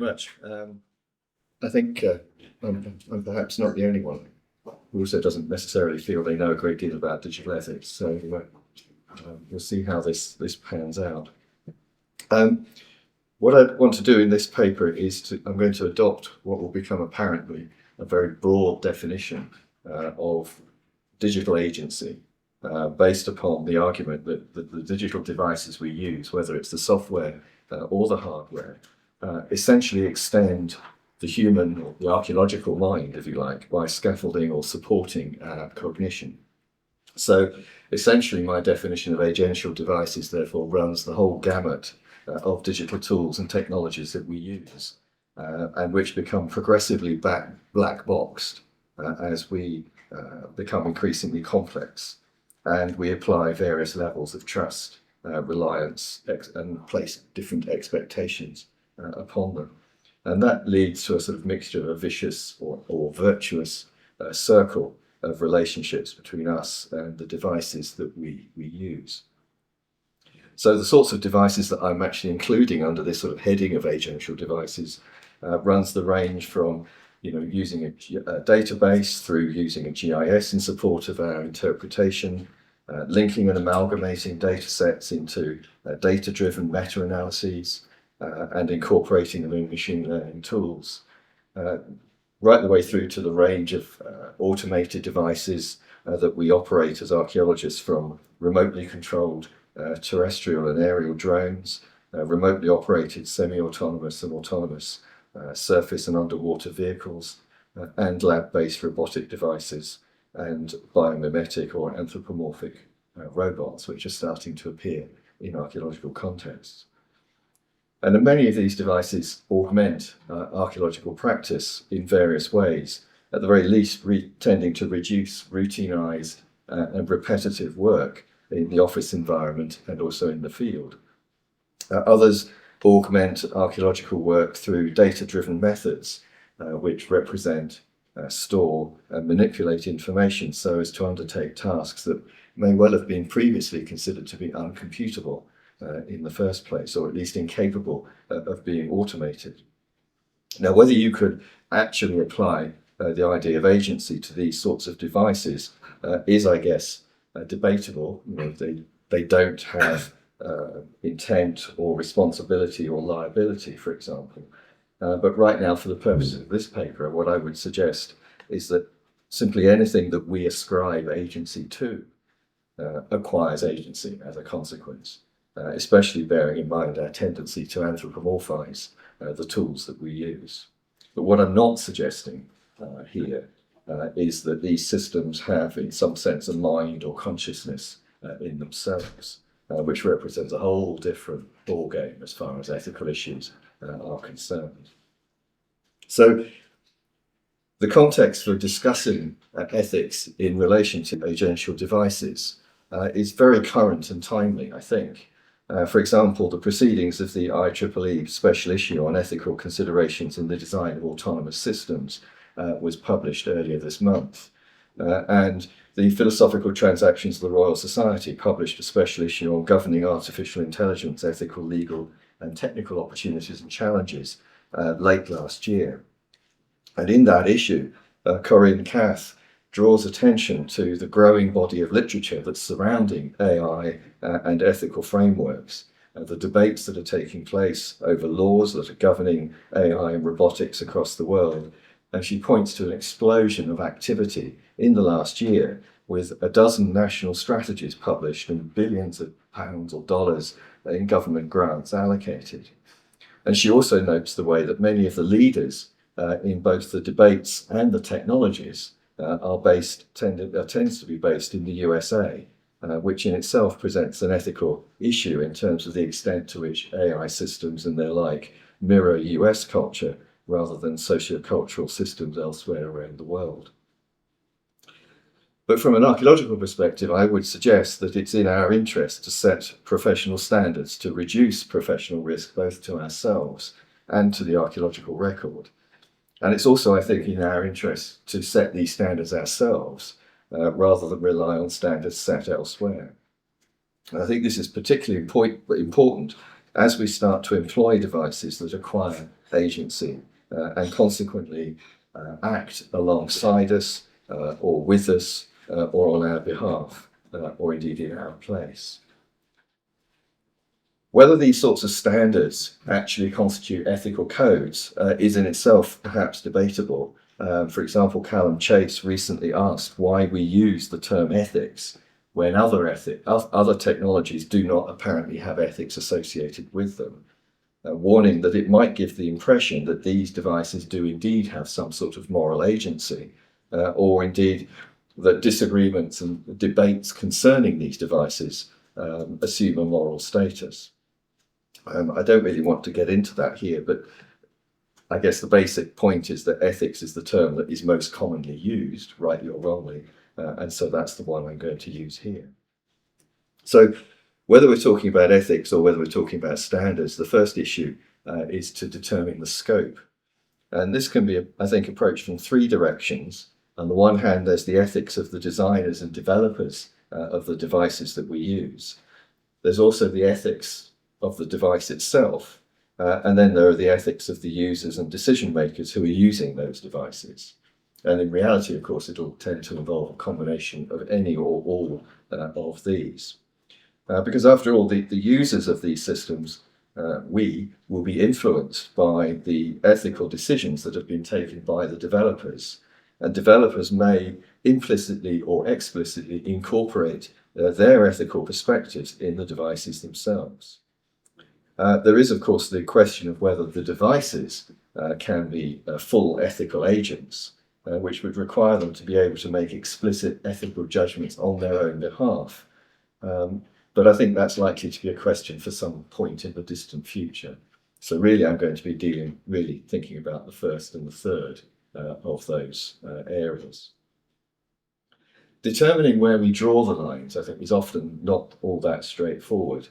much. I think I'm perhaps not the only one who also doesn't necessarily feel they know a great deal about digital ethics. So we'll see how this pans out. What I want to do in this paper is I'm going to adopt what will become apparently a very broad definition of digital agency, based upon the argument that the digital devices we use, whether it's the software or the hardware, essentially extend the human or the archaeological mind, if you like, by scaffolding or supporting cognition. So essentially my definition of agential devices therefore runs the whole gamut of digital tools and technologies that we use, and which become progressively black boxed as we become increasingly complex, and we apply various levels of trust, reliance, and place different expectations upon them. And that leads to a sort of mixture of a vicious or virtuous circle of relationships between us and the devices that we use. So the sorts of devices that I'm actually including under this sort of heading of agential devices runs the range from using a database through using a GIS in support of our interpretation, linking and amalgamating data sets into data-driven meta-analyses, and incorporating them in machine learning tools, right the way through to the range of automated devices that we operate as archaeologists, from remotely controlled terrestrial and aerial drones, remotely operated semi-autonomous and autonomous surface and underwater vehicles, and lab-based robotic devices, and bio-mimetic or anthropomorphic robots, which are starting to appear in archaeological contexts. And many of these devices augment archaeological practice in various ways, at the very least tending to reduce routinized and repetitive work in the office environment and also in the field. Others augment archaeological work through data-driven methods, which represent, store and manipulate information so as to undertake tasks that may well have been previously considered to be uncomputable in the first place, or at least incapable of being automated. Now, whether you could actually apply the idea of agency to these sorts of devices is, I guess, debatable. They don't have intent or responsibility or liability, for example. But right now, for the purposes of this paper, what I would suggest is that simply anything that we ascribe agency to acquires agency as a consequence, especially bearing in mind our tendency to anthropomorphize the tools that we use. But what I'm not suggesting here is that these systems have, in some sense, a mind or consciousness in themselves, which represents a whole different ballgame as far as ethical issues are concerned. So the context for discussing ethics in relation to agential devices is very current and timely, I think. For example, the proceedings of the IEEE special issue on ethical considerations in the design of autonomous systems was published earlier this month. And the Philosophical Transactions of the Royal Society published a special issue on governing artificial intelligence, ethical, legal, and technical opportunities and challenges late last year. And in that issue, Corinne Cath draws attention to the growing body of literature that's surrounding AI and ethical frameworks, the debates that are taking place over laws that are governing AI and robotics across the world. And she points to an explosion of activity in the last year, with a dozen national strategies published and billions of pounds or dollars in government grants allocated. And she also notes the way that many of the leaders in both the debates and the technologies tends to be based in the USA, which in itself presents an ethical issue in terms of the extent to which AI systems and their like mirror US culture rather than socio-cultural systems elsewhere around the world. But from an archaeological perspective, I would suggest that it's in our interest to set professional standards to reduce professional risk both to ourselves and to the archaeological record. And it's also, I think, in our interest to set these standards ourselves rather than rely on standards set elsewhere. And I think this is particularly important as we start to employ devices that acquire agency and consequently act alongside us or with us or on our behalf or indeed in our place. Whether these sorts of standards actually constitute ethical codes is in itself perhaps debatable. For example, Callum Chase recently asked why we use the term ethics when other technologies do not apparently have ethics associated with them, warning that it might give the impression that these devices do indeed have some sort of moral agency, or indeed that disagreements and debates concerning these devices assume a moral status. I don't really want to get into that here, but I guess the basic point is that ethics is the term that is most commonly used, rightly or wrongly, and so that's the one I'm going to use here. So whether we're talking about ethics or whether we're talking about standards, the first issue is to determine the scope. And this can be, I think, approached from three directions. On the one hand, there's the ethics of the designers and developers of the devices that we use. There's also the ethics of the device itself, and then there are the ethics of the users and decision makers who are using those devices. And in reality, of course, it'll tend to involve a combination of any or all of these. Because after all, the users of these systems, we will be influenced by the ethical decisions that have been taken by the developers. And developers may implicitly or explicitly incorporate their ethical perspectives in the devices themselves. There is, of course, the question of whether the devices can be full ethical agents, which would require them to be able to make explicit ethical judgments on their own behalf. But I think that's likely to be a question for some point in the distant future. So really, I'm going to be thinking about the first and the third of those areas. Determining where we draw the lines, I think, is often not all that straightforward.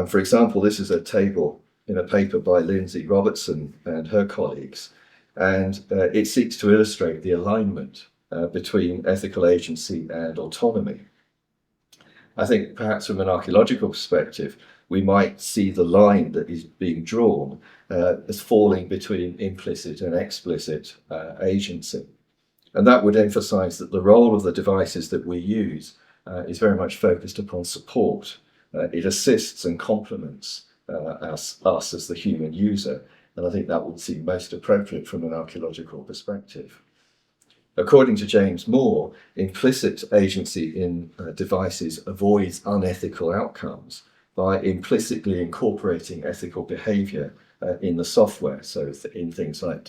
For example, this is a table in a paper by Lindsay Robertson and her colleagues, and it seeks to illustrate the alignment between ethical agency and autonomy. I think perhaps from an archaeological perspective, we might see the line that is being drawn as falling between implicit and explicit agency. And that would emphasize that the role of the devices that we use is very much focused upon support. It assists and complements us as the human user, and I think that would seem most appropriate from an archaeological perspective. According to James Moore, implicit agency in devices avoids unethical outcomes by implicitly incorporating ethical behaviour in the software, so in things like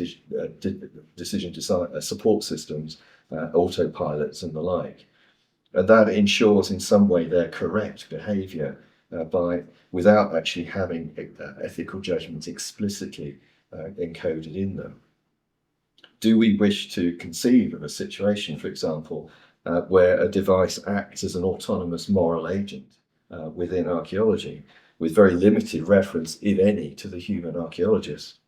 decision design, support systems, autopilots and the like. And that ensures in some way their correct behaviour without actually having ethical judgments explicitly encoded in them. Do we wish to conceive of a situation, for example, where a device acts as an autonomous moral agent within archaeology, with very limited reference, if any, to the human archaeologist?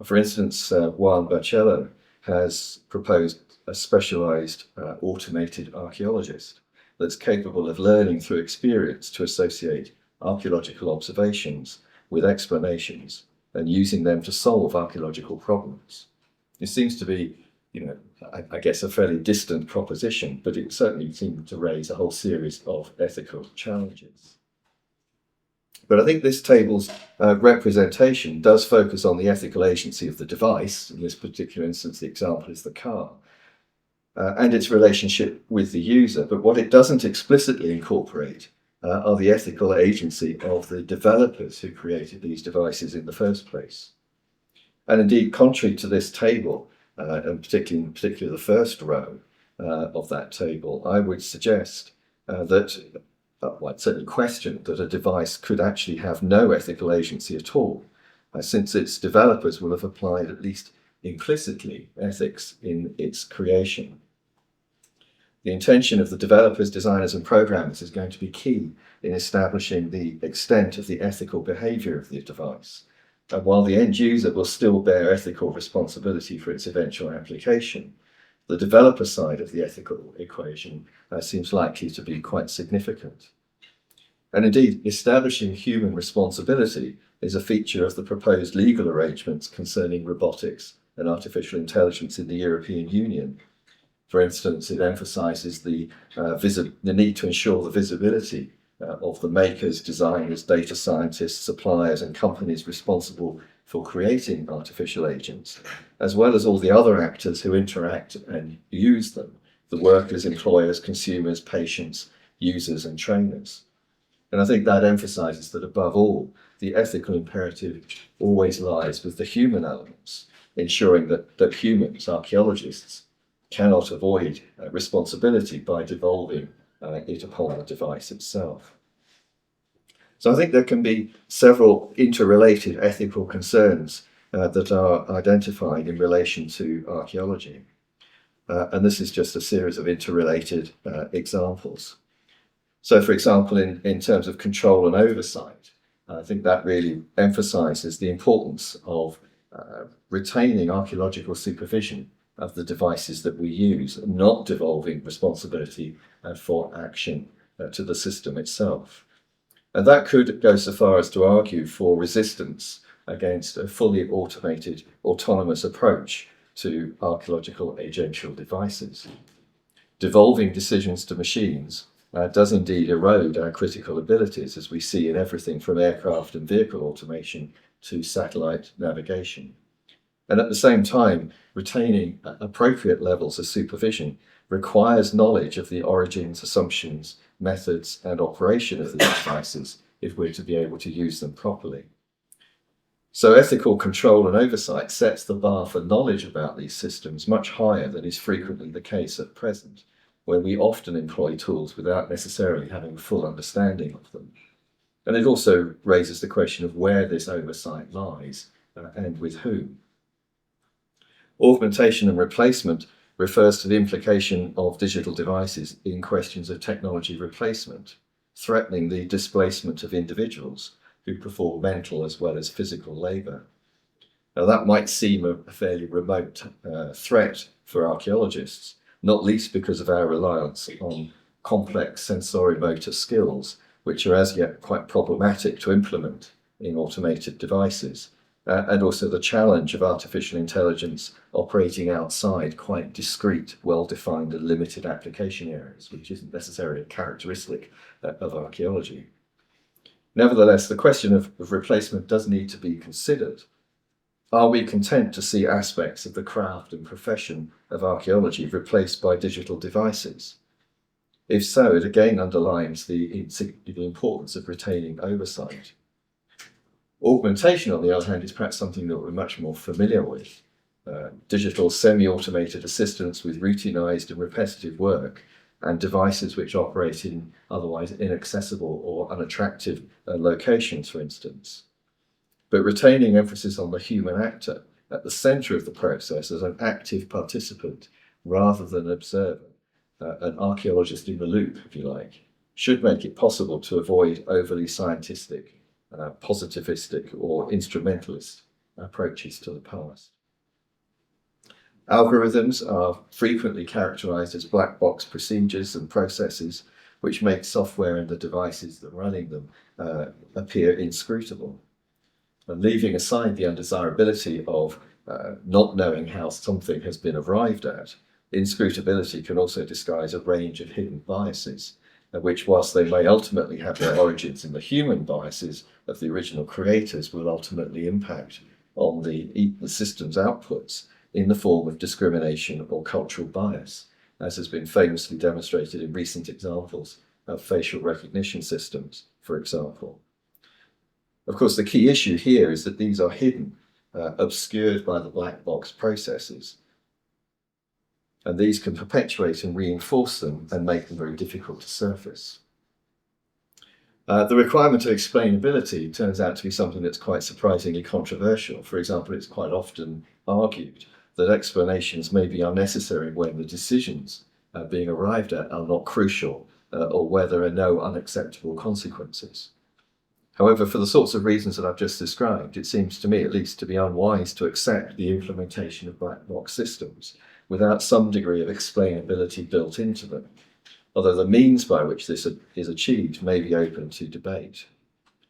For instance, Juan Barcello has proposed a specialized automated archaeologist that's capable of learning through experience to associate archaeological observations with explanations and using them to solve archaeological problems. It seems to be, I guess, a fairly distant proposition, but it certainly seemed to raise a whole series of ethical challenges. But I think this table's representation does focus on the ethical agency of the device. In this particular instance, the example is the car, and its relationship with the user. But what it doesn't explicitly incorporate are the ethical agency of the developers who created these devices in the first place. And indeed, contrary to this table, and particularly the first row of that table, I would suggest I'd certainly question that a device could actually have no ethical agency at all, since its developers will have applied at least implicitly ethics in its creation. The intention of the developers, designers and programmers is going to be key in establishing the extent of the ethical behaviour of the device. And while the end user will still bear ethical responsibility for its eventual application, the developer side of the ethical equation seems likely to be quite significant. And indeed, establishing human responsibility is a feature of the proposed legal arrangements concerning robotics and artificial intelligence in the European Union. For instance, it emphasises the need to ensure the visibility of the makers, designers, data scientists, suppliers and companies responsible for creating artificial agents, as well as all the other actors who interact and use them, the workers, employers, consumers, patients, users and trainers. And I think that emphasises that above all, the ethical imperative always lies with the human elements, ensuring that humans, archaeologists, cannot avoid responsibility by devolving it upon the device itself. So I think there can be several interrelated ethical concerns that are identified in relation to archaeology. And this is just a series of interrelated examples. So for example, in terms of control and oversight, I think that really emphasises the importance of retaining archaeological supervision of the devices that we use, and not devolving responsibility for action to the system itself. And that could go so far as to argue for resistance against a fully automated, autonomous approach to archaeological agential devices. Devolving decisions to machines does indeed erode our critical abilities, as we see in everything from aircraft and vehicle automation to satellite navigation. And at the same time, retaining appropriate levels of supervision requires knowledge of the origins, assumptions, methods and operation of these devices if we're to be able to use them properly. So ethical control and oversight sets the bar for knowledge about these systems much higher than is frequently the case at present, where we often employ tools without necessarily having a full understanding of them. And it also raises the question of where this oversight lies and with whom. Augmentation and replacement refers to the implication of digital devices in questions of technology replacement, threatening the displacement of individuals who perform mental as well as physical labour. Now that might seem a fairly remote threat for archaeologists, not least because of our reliance on complex sensorimotor skills, which are as yet quite problematic to implement in automated devices. And also the challenge of artificial intelligence operating outside quite discrete, well-defined and limited application areas, which isn't necessarily a characteristic of archaeology. Nevertheless, the question of replacement does need to be considered. Are we content to see aspects of the craft and profession of archaeology replaced by digital devices? If so, it again underlines the importance of retaining oversight. Augmentation, on the other hand, is perhaps something that we're much more familiar with. Digital semi-automated assistants with routinized and repetitive work, and devices which operate in otherwise inaccessible or unattractive locations, for instance. But retaining emphasis on the human actor at the centre of the process as an active participant rather than an observer, an archaeologist in the loop, if you like, should make it possible to avoid overly scientific, positivistic or instrumentalist approaches to the past. Algorithms are frequently characterized as black box procedures and processes which make software and the devices that are running them appear inscrutable. And leaving aside the undesirability of not knowing how something has been arrived at, inscrutability can also disguise a range of hidden biases, which, whilst they may ultimately have their origins in the human biases of the original creators, will ultimately impact on the system's outputs in the form of discrimination or cultural bias, as has been famously demonstrated in recent examples of facial recognition systems, for example. Of course, the key issue here is that these are hidden, obscured by the black box processes, and these can perpetuate and reinforce them and make them very difficult to surface. The requirement of explainability turns out to be something that's quite surprisingly controversial. For example, it's quite often argued that explanations may be unnecessary when the decisions being arrived at are not crucial or where there are no unacceptable consequences. However, for the sorts of reasons that I've just described, it seems to me at least to be unwise to accept the implementation of black box systems without some degree of explainability built into them, although the means by which this is achieved may be open to debate.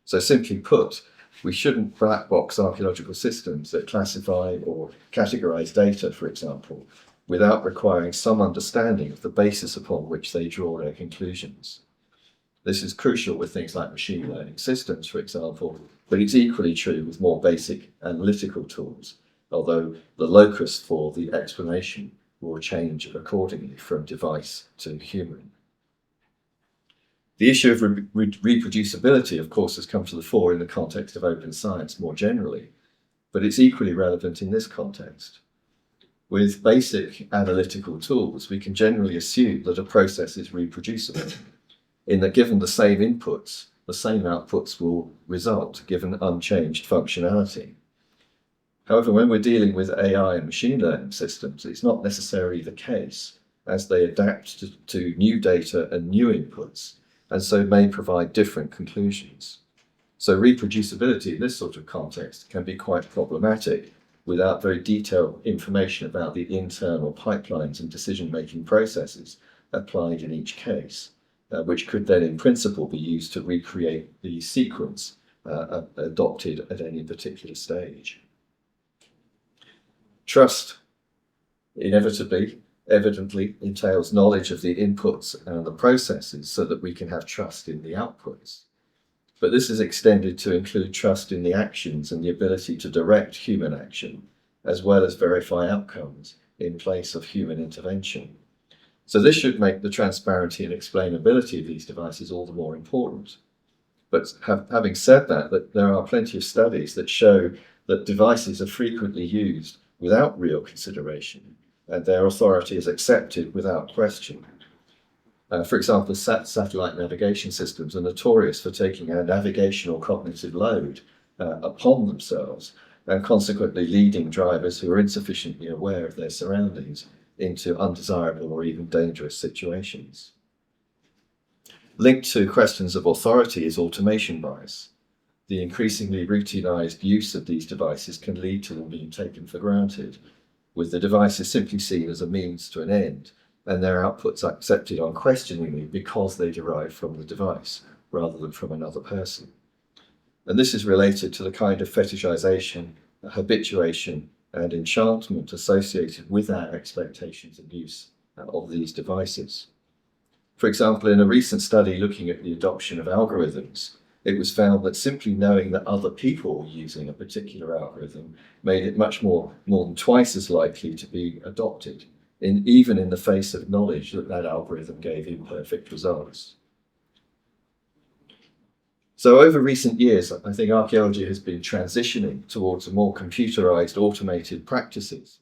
So simply put, We shouldn't black box archaeological systems that classify or categorize data, for example, without requiring some understanding of the basis upon which they draw their conclusions. This is crucial with things like machine learning systems, for example, but it's equally true with more basic analytical tools, although the locus for the explanation will change accordingly from device to human. The issue of reproducibility, of course, has come to the fore in the context of open science more generally, but it's equally relevant in this context. With basic analytical tools, we can generally assume that a process is reproducible, in that given the same inputs, the same outputs will result, given unchanged functionality. However, when we're dealing with AI and machine learning systems, it's not necessarily the case, as they adapt to new data and new inputs, and so may provide different conclusions. So reproducibility in this sort of context can be quite problematic without very detailed information about the internal pipelines and decision-making processes applied in each case, which could then in principle be used to recreate the sequence adopted at any particular stage. Trust evidently entails knowledge of the inputs and the processes so that we can have trust in the outputs. But this is extended to include trust in the actions and the ability to direct human action, as well as verify outcomes in place of human intervention. So this should make the transparency and explainability of these devices all the more important. But having said that, there are plenty of studies that show that devices are frequently used without real consideration, and their authority is accepted without question. For example, satellite navigation systems are notorious for taking a navigational cognitive load upon themselves, and consequently leading drivers who are insufficiently aware of their surroundings into undesirable or even dangerous situations. Linked to questions of authority is automation bias. The increasingly routinized use of these devices can lead to them being taken for granted, with the devices simply seen as a means to an end, and their outputs accepted unquestioningly because they derive from the device rather than from another person. And this is related to the kind of fetishization, habituation, and enchantment associated with our expectations and use of these devices. For example, in a recent study looking at the adoption of algorithms, it was found that simply knowing that other people were using a particular algorithm made it much more than twice as likely to be adopted, even in the face of knowledge that that algorithm gave imperfect results. So over recent years, I think archaeology has been transitioning towards a more computerized, automated practices.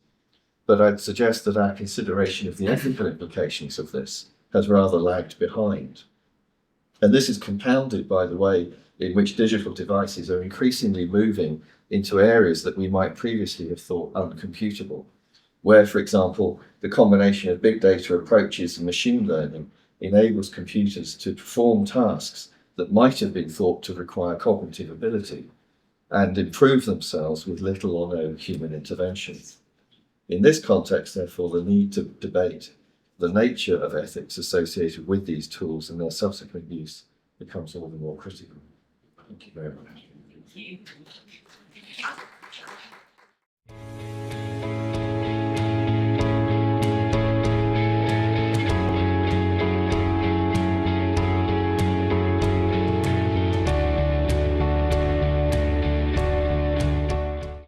But I'd suggest that our consideration of the ethical implications of this has rather lagged behind. And this is compounded by the way in which digital devices are increasingly moving into areas that we might previously have thought uncomputable, where, for example, the combination of big data approaches and machine learning enables computers to perform tasks that might have been thought to require cognitive ability and improve themselves with little or no human intervention. In this context, therefore, the need to debate the nature of ethics associated with these tools and their subsequent use becomes all the more critical. Thank you very much. Thank you.